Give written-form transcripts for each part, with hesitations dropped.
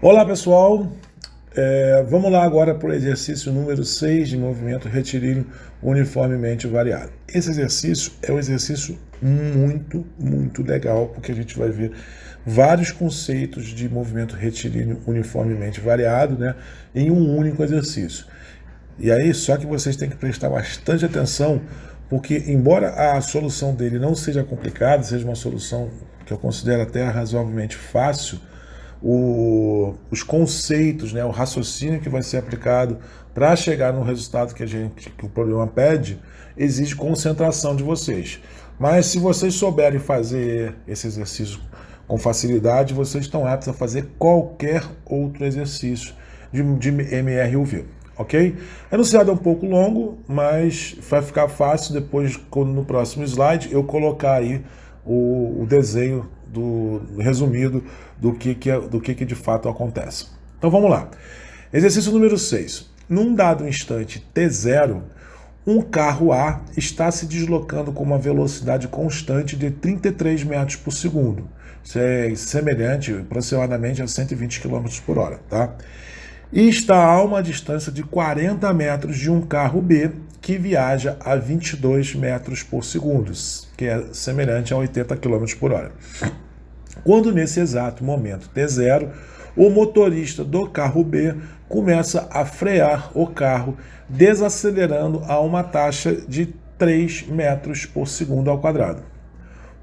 Olá pessoal, vamos lá agora para o exercício número 6 de movimento retilíneo uniformemente variado. Esse exercício é um exercício muito legal, porque a gente vai ver vários conceitos de movimento retilíneo uniformemente variado, né, em um único exercício. E aí, só que vocês têm que prestar bastante atenção, porque embora a solução dele não seja complicada, seja uma solução que eu considero até razoavelmente fácil, os conceitos, né, o raciocínio que vai ser aplicado para chegar no resultado que o problema pede, exige concentração de vocês. Mas se vocês souberem fazer esse exercício com facilidade, vocês estão aptos a fazer qualquer outro exercício de MRUV, ok? O enunciado é um pouco longo, mas vai ficar fácil depois, no próximo slide, eu colocar aí o desenho resumido do que de fato acontece. Então vamos lá. Exercício número 6. Num dado instante t0, um carro A está se deslocando com uma velocidade constante de 33 metros por segundo. Isso é semelhante aproximadamente a 120 km por hora, tá? E está a uma distância de 40 metros de um carro B que viaja a 22 metros por segundo, que é semelhante a 80 km por hora. Quando nesse exato momento T0, o motorista do carro B começa a frear o carro, desacelerando a uma taxa de 3 metros por segundo ao quadrado.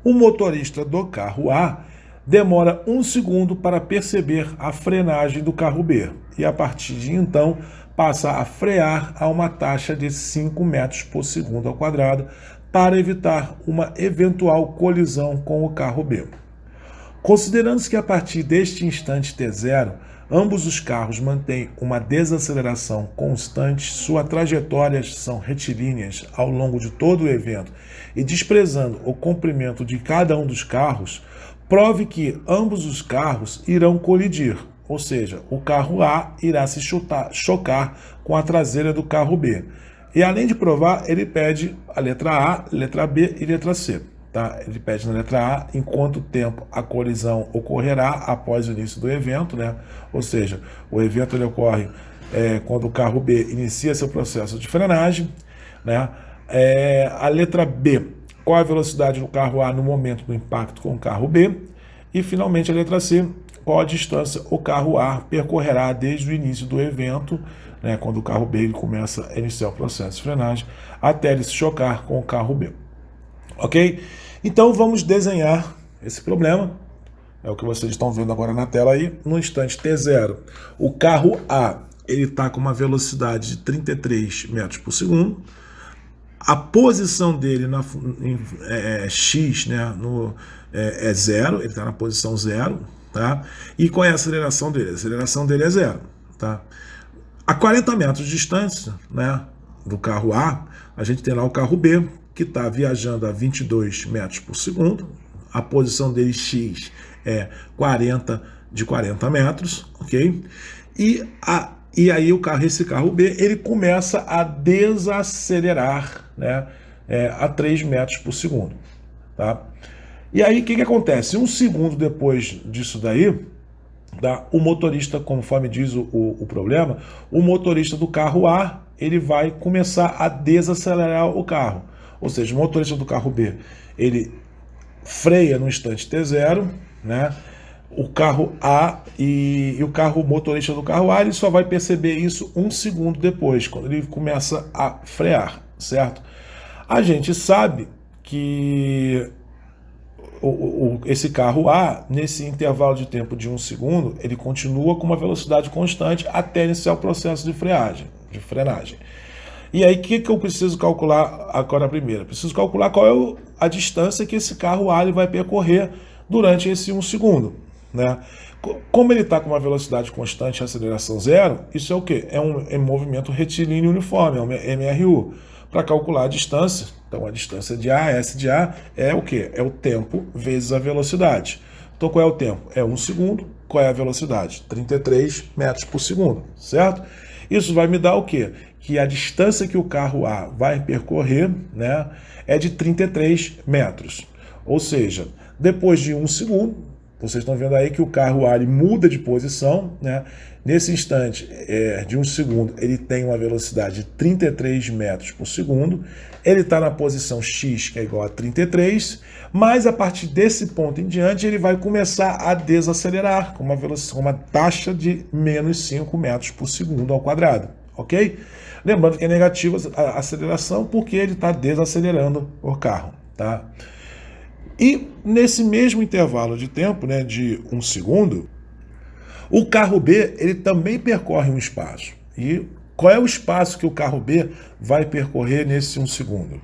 O motorista do carro A demora 1 segundo para perceber a frenagem do carro B e, a partir de então, passa a frear a uma taxa de 5 metros por segundo ao quadrado para evitar uma eventual colisão com o carro B. Considerando-se que a partir deste instante T0, ambos os carros mantêm uma desaceleração constante, suas trajetórias são retilíneas ao longo de todo o evento e desprezando o comprimento de cada um dos carros, prove que ambos os carros irão colidir, ou seja, o carro A irá se chocar com a traseira do carro B. E além de provar, ele pede a letra A, letra B e letra C. Tá? Ele pede na letra A em quanto tempo a colisão ocorrerá após o início do evento, né? Ou seja, o evento ele ocorre quando o carro B inicia seu processo de frenagem, né? A letra B, qual a velocidade do carro A no momento do impacto com o carro B, e finalmente a letra C, qual a distância o carro A percorrerá desde o início do evento, né, quando o carro B ele começa a iniciar o processo de frenagem, até ele se chocar com o carro B. Ok? Então vamos desenhar esse problema, é o que vocês estão vendo agora na tela aí. No instante T0, o carro A ele está com uma velocidade de 33 metros por segundo, a posição dele X, né, é 0, ele está na posição 0, tá? E qual é a aceleração dele? A aceleração dele é 0, tá? A 40 metros de distância, né, do carro A, a gente tem lá o carro B, que está viajando a 22 metros por segundo, a posição dele X é 40 metros, ok? E aí esse carro B, ele começa a desacelerar, né, a 3 metros por segundo, tá? E aí o que acontece? 1 segundo depois disso daí, tá, o motorista, conforme diz o problema, o motorista do carro A, ele vai começar a desacelerar o carro. Ou seja, o motorista do carro B, ele freia no instante T0, né? O carro A o motorista do carro A, ele só vai perceber isso 1 segundo depois, quando ele começa a frear, certo? A gente sabe que esse carro A, nesse intervalo de tempo de 1 segundo, ele continua com uma velocidade constante até iniciar o processo de frenagem. E aí, o que eu preciso calcular agora primeiro? Preciso calcular qual é a distância que esse carro A ele vai percorrer durante esse 1 segundo, né? Como ele está com uma velocidade constante e aceleração 0, isso é o quê? É um movimento retilíneo uniforme, é um MRU. Para calcular a distância, então a distância de A, S de A, é o quê? É o tempo vezes a velocidade. Então qual é o tempo? É 1 segundo. Qual é a velocidade? 33 metros por segundo, certo? Isso vai me dar o quê? Que a distância que o carro A vai percorrer, né, é de 33 metros. Ou seja, depois de 1 segundo, vocês estão vendo aí que o carro A ele muda de posição, né? Nesse instante de 1 segundo, ele tem uma velocidade de 33 metros por segundo. Ele está na posição X, que é igual a 33, mas a partir desse ponto em diante, ele vai começar a desacelerar com uma taxa de menos 5 metros por segundo ao quadrado, ok? Lembrando que é negativa a aceleração porque ele está desacelerando o carro, tá? E nesse mesmo intervalo de tempo, né, de 1 segundo, o carro B ele também percorre um espaço. E qual é o espaço que o carro B vai percorrer nesse 1 segundo?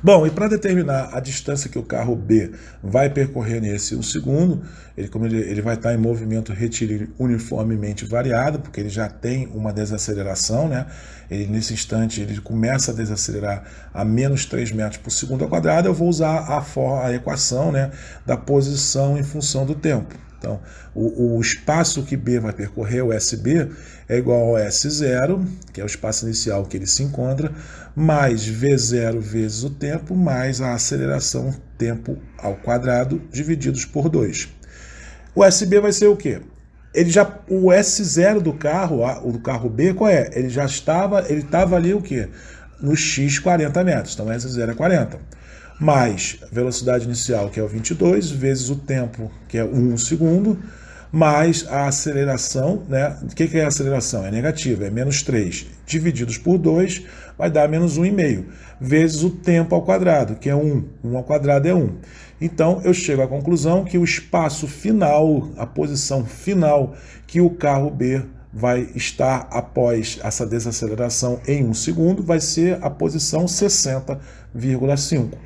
Bom, e para determinar a distância que o carro B vai percorrer nesse 1 segundo, ele vai estar em movimento retilíneo uniformemente variado, porque ele já tem uma desaceleração, né? Nesse instante ele começa a desacelerar a menos 3 metros por segundo ao quadrado. Eu vou usar a equação, né, da posição em função do tempo. Então, o espaço que B vai percorrer, o SB, é igual ao S0, que é o espaço inicial que ele se encontra, mais V0 vezes o tempo, mais a aceleração tempo ao quadrado, divididos por 2. O SB vai ser o quê? O S0 do carro B, qual é? Ele estava ali o quê? No X 40 metros, então S0 é 40. Mais a velocidade inicial, que é o 22, vezes o tempo, que é 1 segundo, mais a aceleração, né? O que é a aceleração? É negativa, é menos 3, divididos por 2, vai dar menos 1,5, vezes o tempo ao quadrado, que é 1. 1 ao quadrado é 1. Então, eu chego à conclusão que o espaço final, a posição final que o carro B vai estar após essa desaceleração em 1 segundo, vai ser a posição 60,5.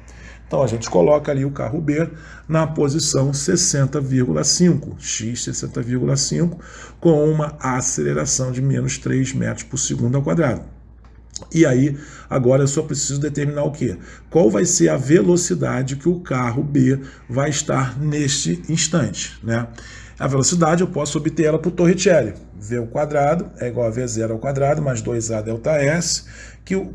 Então, a gente coloca ali o carro B na posição 60,5, x 60,5, com uma aceleração de menos 3 metros por segundo ao quadrado. E aí, agora eu só preciso determinar o quê? Qual vai ser a velocidade que o carro B vai estar neste instante, né? A velocidade eu posso obter ela por Torricelli. V ao quadrado é igual a V0 ao quadrado mais 2A delta S,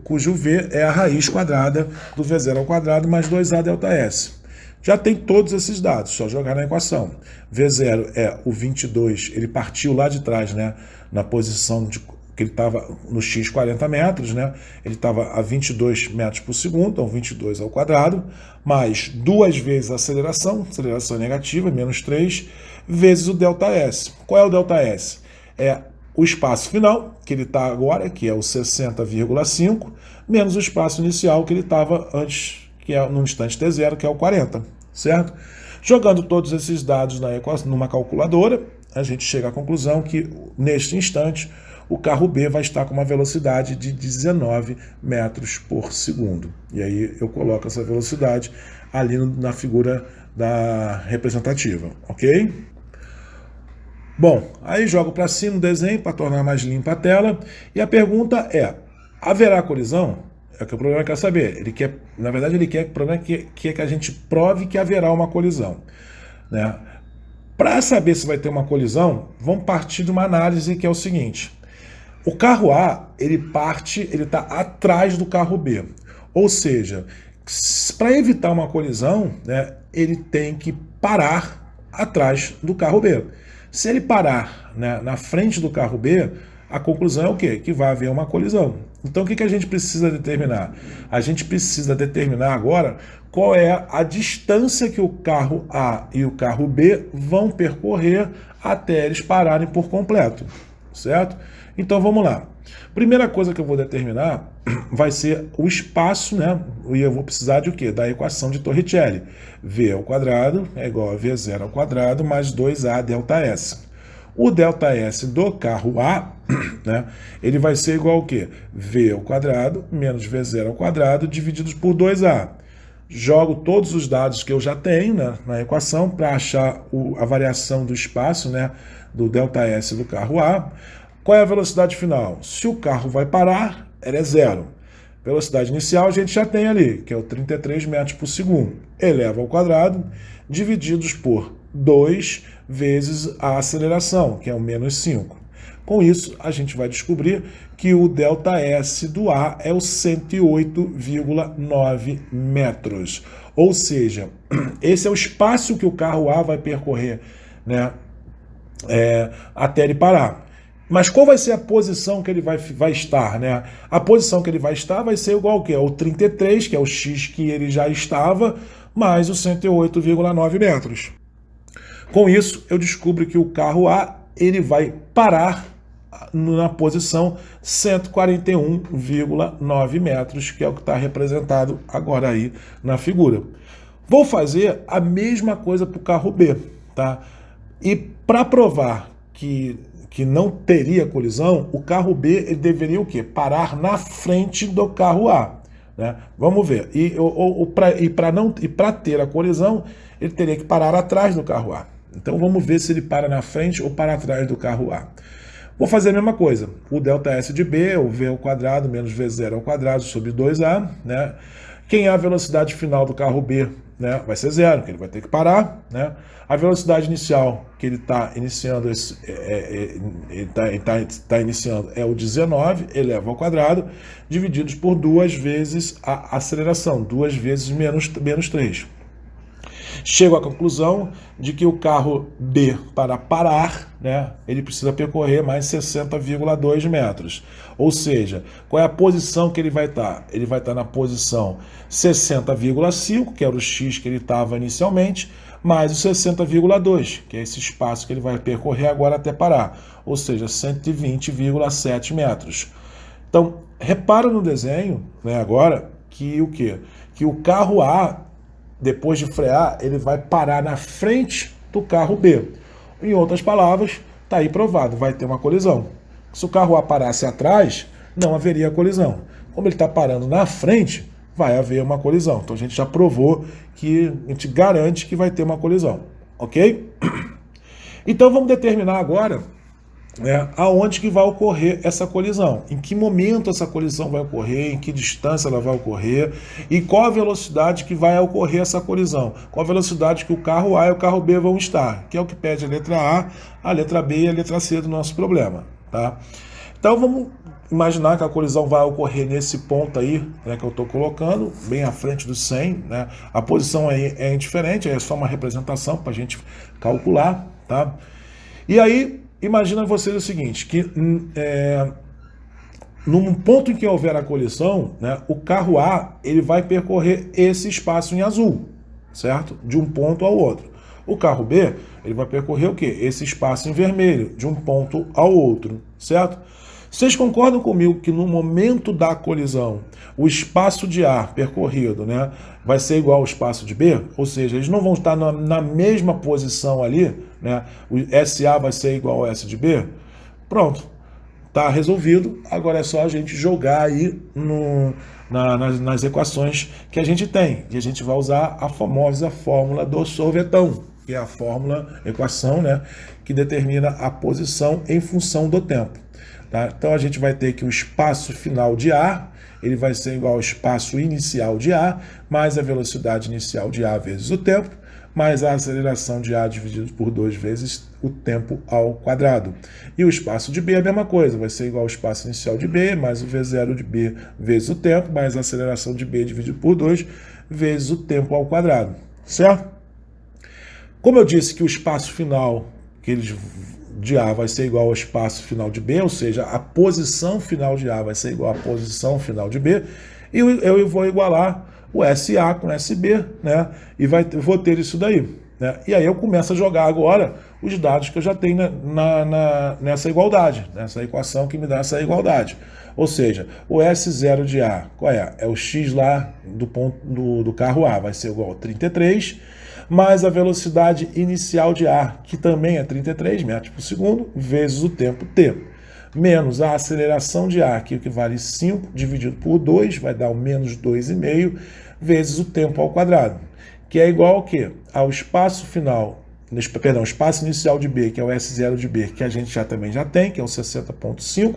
cujo V é a raiz quadrada do V0 ao quadrado mais 2A delta S. Já tem todos esses dados, só jogar na equação. V0 é o 22, ele partiu lá de trás, né, na posição que ele estava no X 40 metros, né? Ele estava a 22 metros por segundo, então 22 ao quadrado, mais 2 vezes a aceleração negativa, menos 3, vezes o ΔS. Qual é o ΔS? É o espaço final, que ele está agora, que é o 60,5, menos o espaço inicial, que ele estava antes, que é no instante T0, que é o 40, certo? Jogando todos esses dados na equação, numa calculadora, a gente chega à conclusão que, neste instante, o carro B vai estar com uma velocidade de 19 metros por segundo. E aí eu coloco essa velocidade ali na figura da representativa, ok? Bom, aí jogo para cima o desenho para tornar mais limpa a tela. E a pergunta é, haverá colisão? É o que o problema quer saber. Na verdade, o problema quer que a gente prove que haverá uma colisão, né? Para saber se vai ter uma colisão, vamos partir de uma análise que é o seguinte. O carro A, ele está atrás do carro B. Ou seja, para evitar uma colisão, né, ele tem que parar atrás do carro B. Se ele parar, né, na frente do carro B, a conclusão é o quê? Que vai haver uma colisão. Então, o que a gente precisa determinar? A gente precisa determinar agora qual é a distância que o carro A e o carro B vão percorrer até eles pararem por completo, certo? Então, vamos lá. Primeira coisa que eu vou determinar vai ser o espaço, né? E eu vou precisar de o quê? Da equação de Torricelli. V ao quadrado é igual a V0 ao quadrado mais 2A delta S. O delta S do carro A, né, ele vai ser igual ao quê? V ao quadrado menos V0 ao quadrado divididos por 2A. Jogo todos os dados que eu já tenho, né, na equação para achar a variação do espaço, né, do delta S do carro A. Qual é a velocidade final? Se o carro vai parar, ela é zero. Velocidade inicial a gente já tem ali, que é o 33 metros por segundo. Eleva ao quadrado, divididos por 2 vezes a aceleração, que é o menos 5. Com isso, a gente vai descobrir que o ΔS do A é o 108,9 metros. Ou seja, esse é o espaço que o carro A vai percorrer, né, até ele parar. Mas qual vai ser a posição que ele vai estar, né? A posição que ele vai estar vai ser igual ao quê? O 33, que é o X que ele já estava, mais os 108,9 metros. Com isso, eu descubro que o carro A ele vai parar na posição 141,9 metros, que é o que está representado agora aí na figura. Vou fazer a mesma coisa para o carro B, tá? E para provar que não teria colisão, o carro B ele deveria o quê? Parar na frente do carro A. Né? Vamos ver. E para ter a colisão, ele teria que parar atrás do carro A. Então vamos ver se ele para na frente ou para atrás do carro A. Vou fazer a mesma coisa. O ΔS de B, o V ao quadrado menos V0 ao quadrado sobre 2A. Né? Quem é a velocidade final do carro B? Né? Vai ser zero, que ele vai ter que parar. Né? A velocidade inicial que ele está iniciando, iniciando é o 19 eleva ao quadrado, divididos por 2 vezes a aceleração, 2 vezes menos 3. Chego à conclusão de que o carro B, para parar, né, ele precisa percorrer mais 60,2 metros. Ou seja, qual é a posição que ele vai estar? Ele vai estar na posição 60,5, que era o X que ele estava inicialmente, mais o 60,2, que é esse espaço que ele vai percorrer agora até parar. Ou seja, 120,7 metros. Então, repara no desenho, né, agora, que o quê? Que o carro A, depois de frear, ele vai parar na frente do carro B. Em outras palavras, está aí provado, vai ter uma colisão. Se o carro A parasse atrás, não haveria colisão. Como ele está parando na frente, vai haver uma colisão. Então a gente já provou que a gente garante que vai ter uma colisão. Ok? Então vamos determinar agora, né, aonde que vai ocorrer essa colisão, em que momento essa colisão vai ocorrer, em que distância ela vai ocorrer e qual a velocidade que vai ocorrer essa colisão, qual a velocidade que o carro A e o carro B vão estar, que é o que pede a letra A letra B e a letra C do nosso problema. Tá? Então vamos imaginar que a colisão vai ocorrer nesse ponto aí, né, que eu estou colocando, bem à frente do 100, né? A posição aí é indiferente, é só uma representação para a gente calcular. Tá? E aí, imagina vocês o seguinte, que num ponto em que houver a colisão, né, o carro A ele vai percorrer esse espaço em azul, certo? De um ponto ao outro. O carro B ele vai percorrer o quê? Esse espaço em vermelho, de um ponto ao outro, certo? Vocês concordam comigo que no momento da colisão, o espaço de A percorrido, né, vai ser igual ao espaço de B? Ou seja, eles não vão estar na mesma posição ali, né? O SA vai ser igual ao S de B? Pronto, está resolvido. Agora é só a gente jogar aí nas equações que a gente tem. E a gente vai usar a famosa fórmula do sorvetão, que é a equação, né, que determina a posição em função do tempo. Tá? Então a gente vai ter que o espaço final de A, ele vai ser igual ao espaço inicial de A, mais a velocidade inicial de A vezes o tempo, mais a aceleração de A dividido por 2 vezes o tempo ao quadrado. E o espaço de B é a mesma coisa, vai ser igual ao espaço inicial de B, mais o V0 de B vezes o tempo, mais a aceleração de B dividido por 2 vezes o tempo ao quadrado. Certo? Como eu disse que o espaço final de A vai ser igual ao espaço final de B, ou seja, a posição final de A vai ser igual à posição final de B, e eu vou igualar o SA com SB, né? E vou ter isso daí. Né? E aí eu começo a jogar agora os dados que eu já tenho nessa igualdade, nessa equação que me dá essa igualdade. Ou seja, o S0 de A, qual é? É o X lá do carro A, vai ser igual a 33, mais a velocidade inicial de A, que também é 33 metros por segundo, vezes o tempo T, menos a aceleração de A, que equivale 5 dividido por 2, vai dar o menos 2,5, vezes o tempo ao quadrado, que é igual ao quê? Ao espaço final, perdão, espaço inicial de B, que é o S0 de B, que a gente também já tem, que é o 60,5,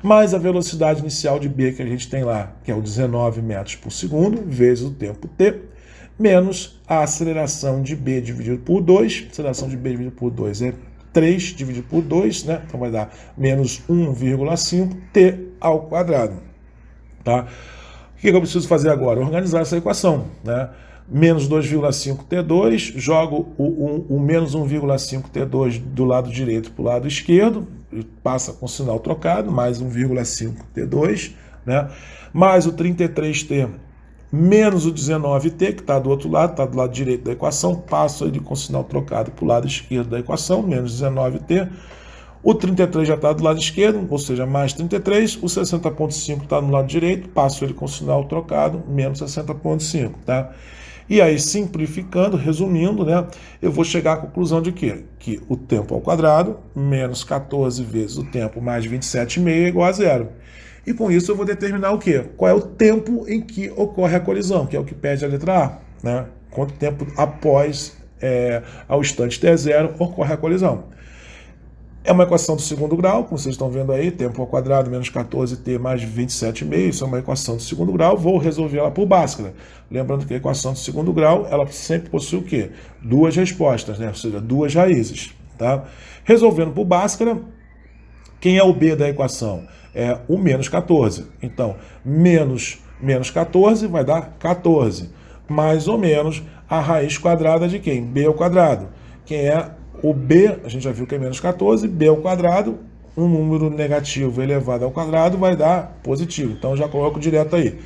mais a velocidade inicial de B, que a gente tem lá, que é o 19 metros por segundo, vezes o tempo T, menos a aceleração de B dividido por 2, aceleração de B dividido por 2 é 3 dividido por 2, né? Então vai dar menos 1,5 T ao quadrado. Tá? O que eu preciso fazer agora? Organizar essa equação. Né? menos 2,5 T2, jogo o menos 1,5 T2 do lado direito para o lado esquerdo, passa com sinal trocado, mais 1,5 T2, né? Mais o 33T menos o 19T, que está do outro lado, está do lado direito da equação, passo ele com sinal trocado para o lado esquerdo da equação, menos 19T. O 33 já está do lado esquerdo, ou seja, mais 33. O 60,5 está no lado direito, passo ele com sinal trocado, menos 60,5, tá? E aí, simplificando, resumindo, né, eu vou chegar à conclusão de quê? Que o tempo ao quadrado, menos 14 vezes o tempo mais 27,5 é igual a zero. E com isso eu vou determinar o quê? Qual é o tempo em que ocorre a colisão, que é o que pede a letra A, né? Quanto tempo após, ao instante t0, ocorre a colisão. É uma equação do segundo grau, como vocês estão vendo aí, tempo ao quadrado menos 14t mais 27,5, isso é uma equação do segundo grau, vou resolver ela por Bhaskara. Lembrando que a equação do segundo grau, ela sempre possui o quê? Duas respostas, né? Ou seja, duas raízes, tá? Resolvendo por Bhaskara, quem é o B da equação? É o menos 14. Então, menos 14 vai dar 14, mais ou menos a raiz quadrada de quem? B ao quadrado. Quem é o B, a gente já viu que é menos 14, B ao quadrado, um número negativo elevado ao quadrado vai dar positivo. Então, já coloco direto aí.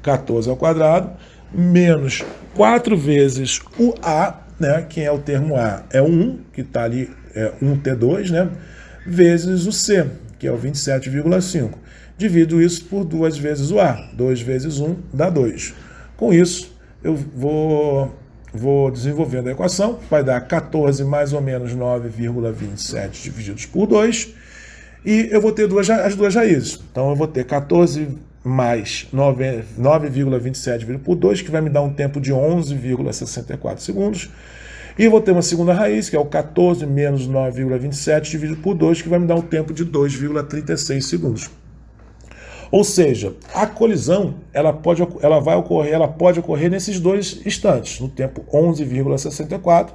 14 ao quadrado, menos 4 vezes o A, né? Quem é o termo A? É o 1, que está ali, 1T2, né? Vezes o C, que é o 27,5. Divido isso por 2 vezes o A. 2 vezes 1 dá 2. Com isso, eu vou desenvolvendo a equação. Vai dar 14 mais ou menos 9,27 divididos por 2. E eu vou ter as duas raízes. Então, eu vou ter 14 mais 9,27 dividido por 2, que vai me dar um tempo de 11,64 segundos. E eu vou ter uma segunda raiz, que é o 14 menos 9,27 dividido por 2, que vai me dar um tempo de 2,36 segundos. Ou seja, a colisão ela pode ocorrer nesses dois instantes, no tempo 11,64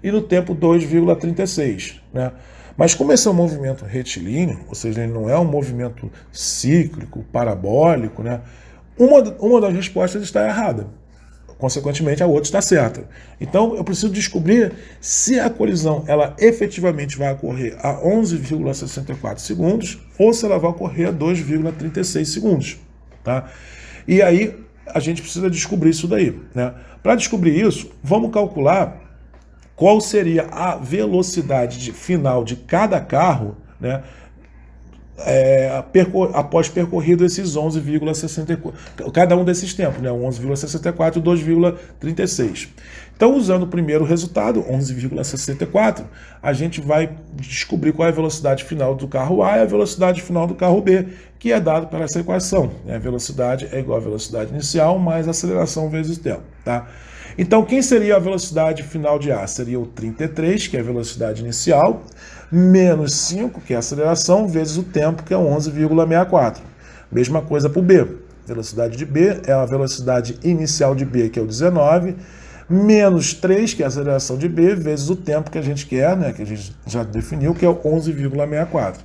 e no tempo 2,36, né? Mas como esse é um movimento retilíneo, ou seja, ele não é um movimento cíclico, parabólico, né? Uma das respostas está errada. Consequentemente, a outra está certa. Então, eu preciso descobrir se a colisão ela efetivamente vai ocorrer a 11,64 segundos ou se ela vai ocorrer a 2,36 segundos. Tá? E aí, a gente precisa descobrir isso daí, né? Para descobrir isso, vamos calcular qual seria a velocidade final de cada carro, né? Após percorrido esses 11,64, cada um desses tempos, né? 11,64 e 2,36. Então, usando o primeiro resultado, 11,64, a gente vai descobrir qual é a velocidade final do carro A e a velocidade final do carro B, que é dado pela essa equação. A velocidade é igual à velocidade inicial mais aceleração vezes tempo, tá? Então, quem seria a velocidade final de A? Seria o 33, que é a velocidade inicial, menos 5, que é a aceleração, vezes o tempo, que é 11,64. Mesma coisa para o B. Velocidade de B é a velocidade inicial de B, que é o 19, menos 3, que é a aceleração de B, vezes o tempo que a gente quer, né, que a gente já definiu, que é o 11,64.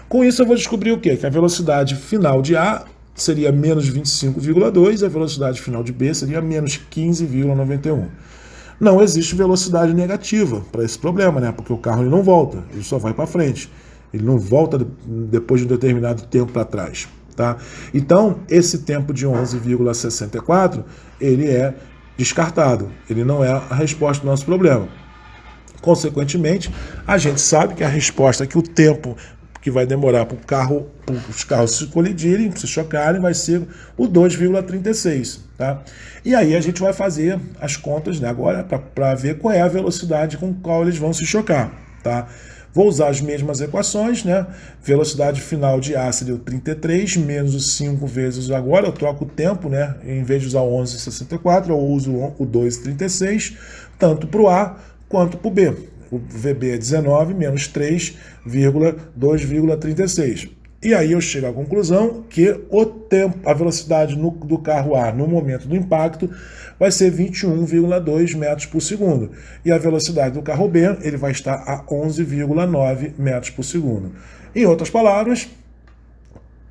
Com isso, eu vou descobrir o quê? Que a velocidade final de A seria menos 25,2 e a velocidade final de B seria menos 15,91. Não existe velocidade negativa para esse problema, né? Porque o carro ele não volta, ele só vai para frente. Ele não volta depois de um determinado tempo para trás, tá? Então, esse tempo de 11,64, ele é descartado. Ele não é a resposta do nosso problema. Consequentemente, a gente sabe que a resposta, que o tempo que vai demorar para os carros se colidirem, se chocarem, vai ser o 2,36, tá? E aí a gente vai fazer as contas, né, agora para ver qual é a velocidade com qual eles vão se chocar, tá? Vou usar as mesmas equações, né? Velocidade final de A seria o 33, menos os 5 vezes agora, eu troco o tempo, né? Em vez de usar o 11,64, eu uso o 2,36, tanto para o A quanto para o B. O VB é 19 menos 3,2,36. E aí eu chego à conclusão que o tempo, a velocidade do carro A no momento do impacto vai ser 21,2 metros por segundo. E a velocidade do carro B ele vai estar a 11,9 metros por segundo. Em outras palavras,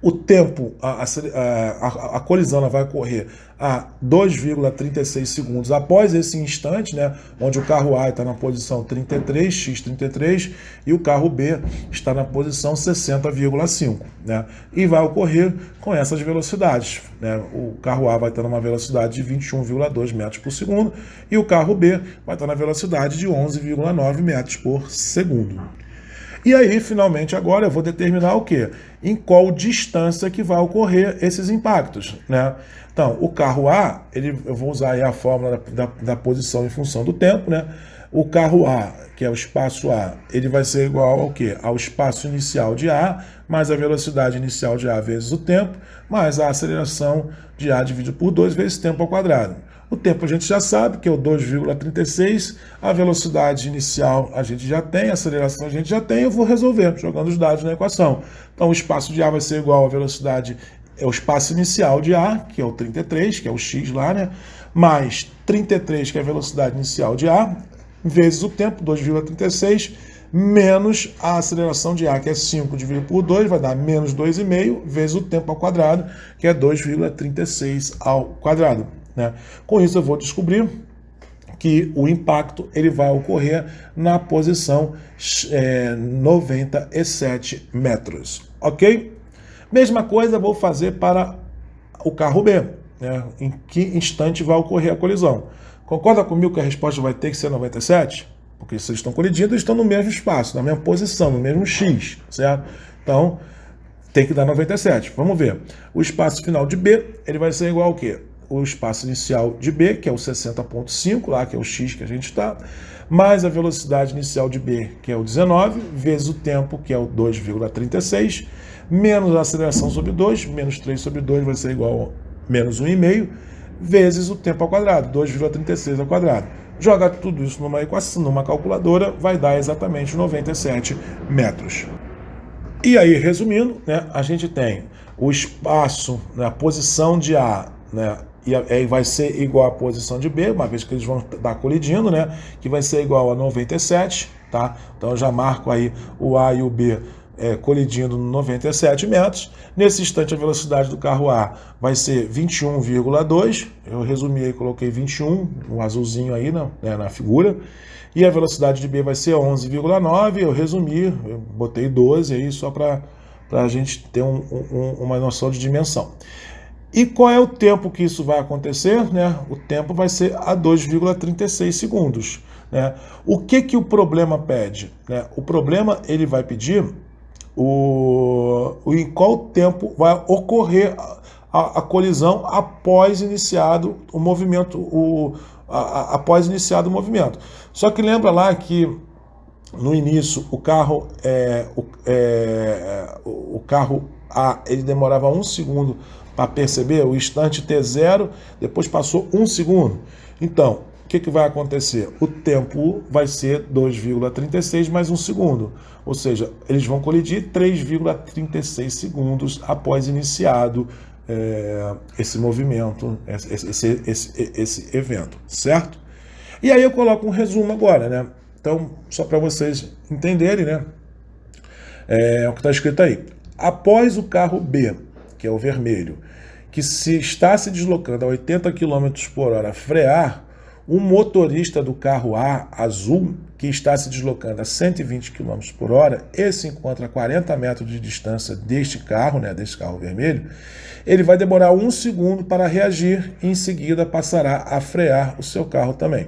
o tempo, a colisão ela vai ocorrer a 2,36 segundos após esse instante, né, onde o carro A está na posição 33, x33, e o carro B está na posição 60,5, né, e vai ocorrer com essas velocidades, né, o carro A vai estar numa velocidade de 21,2 metros por segundo e o carro B vai estar na velocidade de 11,9 metros por segundo. E aí, finalmente, agora eu vou determinar o quê? Em qual distância que vai ocorrer esses impactos, né? Então, o carro A, eu vou usar aí a fórmula da posição em função do tempo, né? O carro A, que é o espaço A, ele vai ser igual ao quê? Ao espaço inicial de A, mais a velocidade inicial de A vezes o tempo, mais a aceleração de A dividido por 2 vezes tempo ao quadrado. O tempo a gente já sabe, que é o 2,36, a velocidade inicial a gente já tem, a aceleração a gente já tem, eu vou resolver, jogando os dados na equação. Então o espaço de A vai ser igual à velocidade, é o espaço inicial de A, que é o 33, que é o x lá, né? Mais 33, que é a velocidade inicial de A, vezes o tempo, 2,36, menos a aceleração de A, que é 5 dividido por 2, vai dar menos 2,5, vezes o tempo ao quadrado, que é 2,36 ao quadrado. Né? Com isso eu vou descobrir que o impacto ele vai ocorrer na posição 97 metros, ok? Mesma coisa vou fazer para o carro B, né? Em que instante vai ocorrer a colisão. Concorda comigo que a resposta vai ter que ser 97? Porque vocês estão colidindo, eles estão no mesmo espaço, na mesma posição, no mesmo x, certo? Então, tem que dar 97. Vamos ver. O espaço final de B, ele vai ser igual ao quê? O espaço inicial de B, que é o 60,5, lá que é o x que a gente está, mais a velocidade inicial de B, que é o 19, vezes o tempo, que é o 2,36, menos a aceleração sobre 2, menos 3 sobre 2 vai ser igual a menos 1,5, vezes o tempo ao quadrado, 2,36 ao quadrado. Joga tudo isso numa equação, numa calculadora, vai dar exatamente 97 metros. E aí, resumindo, né, a gente tem o espaço, né, a posição de A, né, e aí vai ser igual à posição de B, uma vez que eles vão estar colidindo, né, que vai ser igual a 97, tá? Então eu já marco aí o A e o B colidindo no 97 metros. Nesse instante a velocidade do carro A vai ser 21,2, eu resumi aí, coloquei 21, o azulzinho aí na figura, e a velocidade de B vai ser 11,9, eu resumi, eu botei 12 aí só para a gente ter uma noção de dimensão. E qual é o tempo que isso vai acontecer? Né? O tempo vai ser a 2,36 segundos. Né? O que o problema pede? Né? O problema ele vai pedir em qual tempo vai ocorrer a colisão após iniciado o movimento, após iniciado o movimento. Só que lembra lá que no início o carro A ele demorava 1 segundo para perceber, o instante T0, depois passou 1 segundo. Então, o que vai acontecer? O tempo vai ser 2,36 mais 1 segundo. Ou seja, eles vão colidir 3,36 segundos após iniciado esse movimento, esse evento, certo? E aí eu coloco um resumo agora, né? Então, só para vocês entenderem, né? O que está escrito aí. Após o carro B, que é o vermelho, que está se deslocando a 80 km por hora frear, o motorista do carro A, azul, que está se deslocando a 120 km por hora e se encontra a 40 metros de distância deste carro, né, deste carro vermelho, ele vai demorar 1 segundo para reagir e em seguida passará a frear o seu carro também.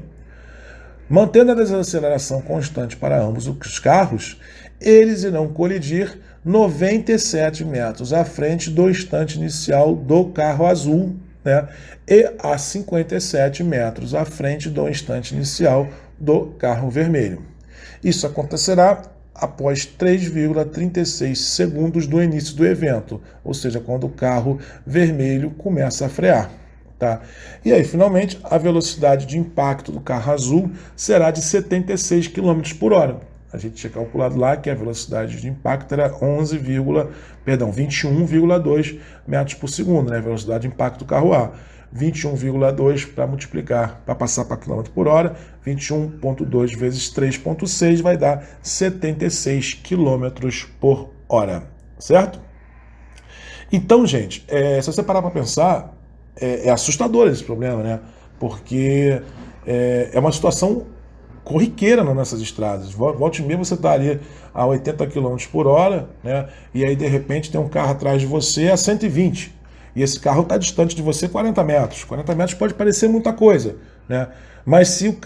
Mantendo a desaceleração constante para ambos os carros, eles irão colidir 97 metros à frente do instante inicial do carro azul, né, e a 57 metros à frente do instante inicial do carro vermelho. Isso acontecerá após 3,36 segundos do início do evento, ou seja, quando o carro vermelho começa a frear. Tá? E aí, finalmente, a velocidade de impacto do carro azul será de 76 km por hora. A gente tinha calculado lá que a velocidade de impacto era 21,2 metros por segundo, né? A velocidade de impacto do carro A. 21,2 para multiplicar, para passar para km por hora, 21,2 vezes 3,6 vai dar 76 km por hora, certo? Então, gente, se você parar para pensar, é assustador esse problema, né? Porque é uma situação corriqueira nas nossas estradas. Volte e meia você está ali a 80 km por hora, né? E aí de repente tem um carro atrás de você a 120. E esse carro está distante de você 40 metros. 40 metros pode parecer muita coisa, né? Mas se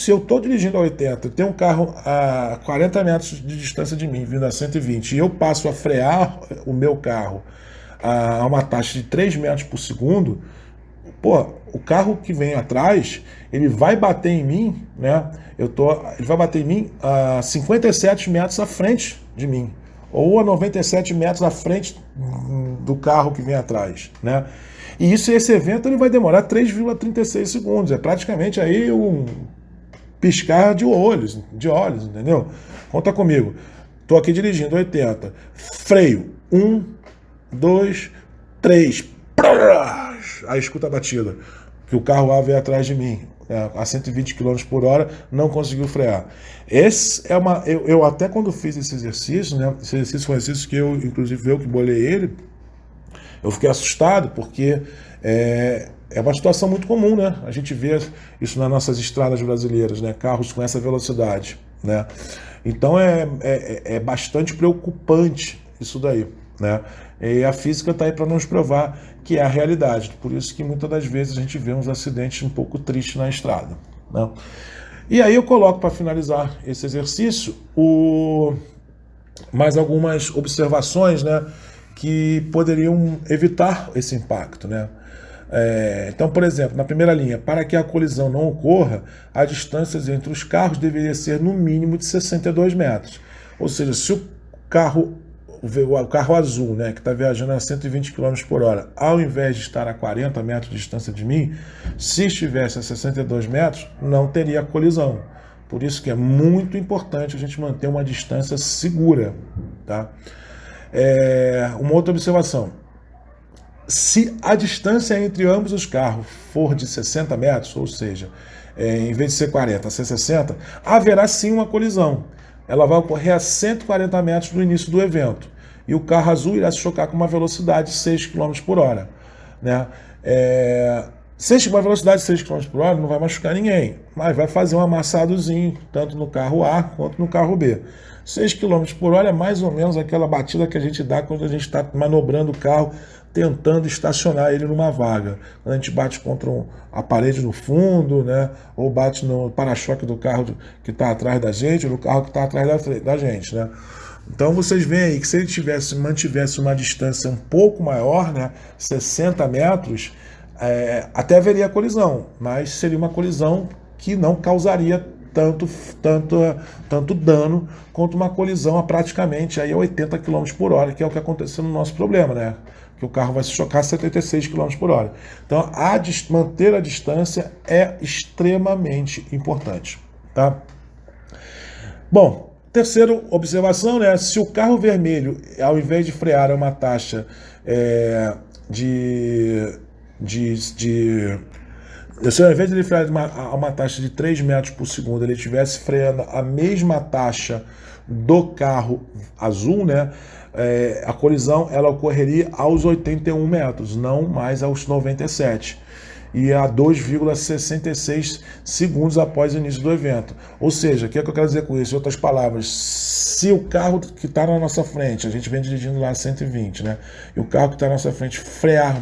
eu estou dirigindo a 80 e tem um carro a 40 metros de distância de mim, vindo a 120, e eu passo a frear o meu carro a uma taxa de 3 metros por segundo, pô, o carro que vem atrás, ele vai bater em mim, né? Ele vai bater em mim a 57 metros à frente de mim, ou a 97 metros à frente do carro que vem atrás, né? E esse evento ele vai demorar 3,36 segundos, é praticamente aí um piscar de olhos, entendeu? Conta comigo. Tô aqui dirigindo 80, freio, 1, 2, 3, aí escuta a batida, que o carro A veio atrás de mim, a 120 km por hora, não conseguiu frear. Eu até quando fiz esse exercício, né? Esse exercício foi um exercício que inclusive eu que bolei ele, eu fiquei assustado, porque é uma situação muito comum, né? A gente vê isso nas nossas estradas brasileiras, né? Carros com essa velocidade, né? Então é bastante preocupante isso daí, né? E a física está aí para nos provar que é a realidade. Por isso que muitas das vezes a gente vê uns acidentes um pouco tristes na estrada, né? E aí eu coloco para finalizar esse exercício mais algumas observações, né, que poderiam evitar esse impacto, né? Então, por exemplo, na primeira linha, para que a colisão não ocorra, a distância entre os carros deveria ser no mínimo de 62 metros. Ou seja, se o carro azul, né, que está viajando a 120 km por hora, ao invés de estar a 40 metros de distância de mim, se estivesse a 62 metros, não teria colisão. Por isso que é muito importante a gente manter uma distância segura, tá? Uma outra observação: se a distância entre ambos os carros for de 60 metros, ou seja, em vez de ser 40, ser 60, haverá sim uma colisão. Ela vai ocorrer a 140 metros do início do evento. E o carro azul irá se chocar com uma velocidade de 6 km por hora, né? Uma velocidade de 6 km por hora não vai machucar ninguém, mas vai fazer um amassadozinho, tanto no carro A quanto no carro B. 6 km por hora é mais ou menos aquela batida que a gente dá quando a gente está manobrando o carro, tentando estacionar ele numa vaga. Quando a gente bate contra a parede no fundo, né? Ou bate no para-choque do carro que está atrás da gente, ou do carro que está atrás da gente, né? Então vocês veem aí que se ele mantivesse uma distância um pouco maior, né, 60 metros, até haveria colisão, mas seria uma colisão que não causaria tanto dano quanto uma colisão a praticamente aí a 80 km por hora, que é o que aconteceu no nosso problema, né? Que o carro vai se chocar a 76 km por hora. Então, manter a distância é extremamente importante, tá? Bom, terceira observação, né? Se o carro vermelho, ao invés de frear a uma taxa se ao invés de ele frear a uma taxa de 3 metros por segundo, ele estivesse freando a mesma taxa do carro azul, né? A colisão ela ocorreria aos 81 metros, não mais aos 97. E a 2,66 segundos após o início do evento. Ou seja, o que é que eu quero dizer com isso? Em outras palavras, se o carro que está na nossa frente, a gente vem dirigindo lá a 120, né? E o carro que está na nossa frente frear,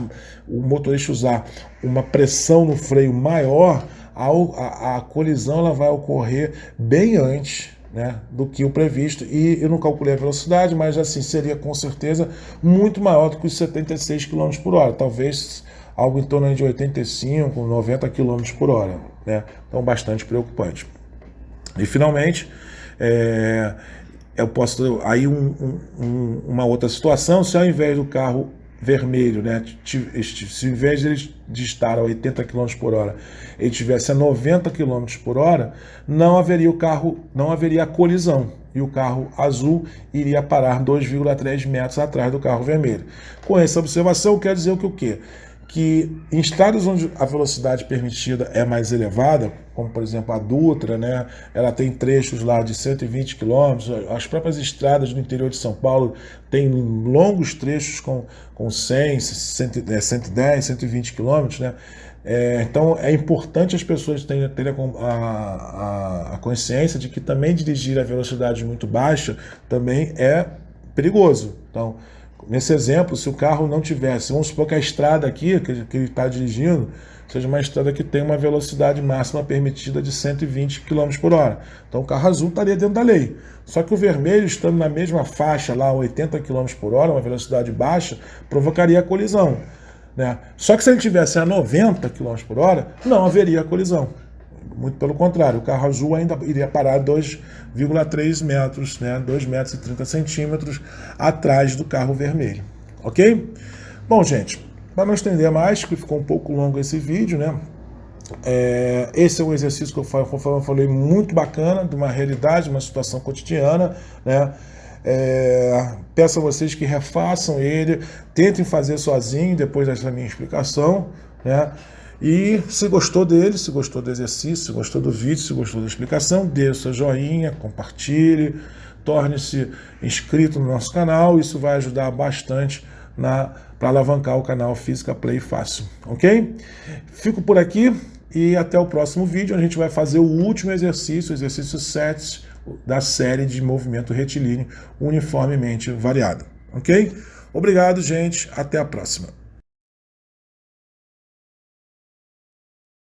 o motorista usar uma pressão no freio maior, a colisão ela vai ocorrer bem antes, né, do que o previsto. E eu não calculei a velocidade, mas assim, seria com certeza muito maior do que os 76 km por hora. Talvez algo em torno de 85, 90 km por hora, né? Então, bastante preocupante. E, finalmente, eu posso... Aí, uma outra situação, se ao invés do carro vermelho, né, se ao invés de estar a 80 km por hora, ele estivesse a 90 km por hora, não haveria colisão. E o carro azul iria parar 2,3 metros atrás do carro vermelho. Com essa observação, quer dizer o quê? que em estados onde a velocidade permitida é mais elevada, como por exemplo a Dutra, né, ela tem trechos lá de 120 km, as próprias estradas do interior de São Paulo têm longos trechos com 100, 110, 120 km, né? Então é importante as pessoas terem a consciência de que também dirigir a velocidade muito baixa também é perigoso. Então, nesse exemplo, se o carro não tivesse, vamos supor que a estrada aqui, que ele está dirigindo, seja uma estrada que tem uma velocidade máxima permitida de 120 km por hora. Então o carro azul estaria dentro da lei. Só que o vermelho, estando na mesma faixa, lá 80 km por hora, uma velocidade baixa, provocaria a colisão, né? Só que se ele tivesse a 90 km por hora, não haveria colisão. Muito pelo contrário, o carro azul ainda iria parar 2,3 metros, né, 2,30 metros atrás do carro vermelho. Ok? Bom, gente, para não estender mais, que ficou um pouco longo esse vídeo, né? Esse é um exercício que eu falei muito bacana, de uma realidade, uma situação cotidiana, né? Peço a vocês que refaçam ele, tentem fazer sozinho depois dessa minha explicação, né? E se gostou dele, se gostou do exercício, se gostou do vídeo, se gostou da explicação, dê o seu joinha, compartilhe, torne-se inscrito no nosso canal, isso vai ajudar bastante para alavancar o canal Física Play Fácil, ok? Fico por aqui e até o próximo vídeo, a gente vai fazer o último exercício, o exercício 7 da série de movimento retilíneo uniformemente variado, ok? Obrigado, gente, até a próxima.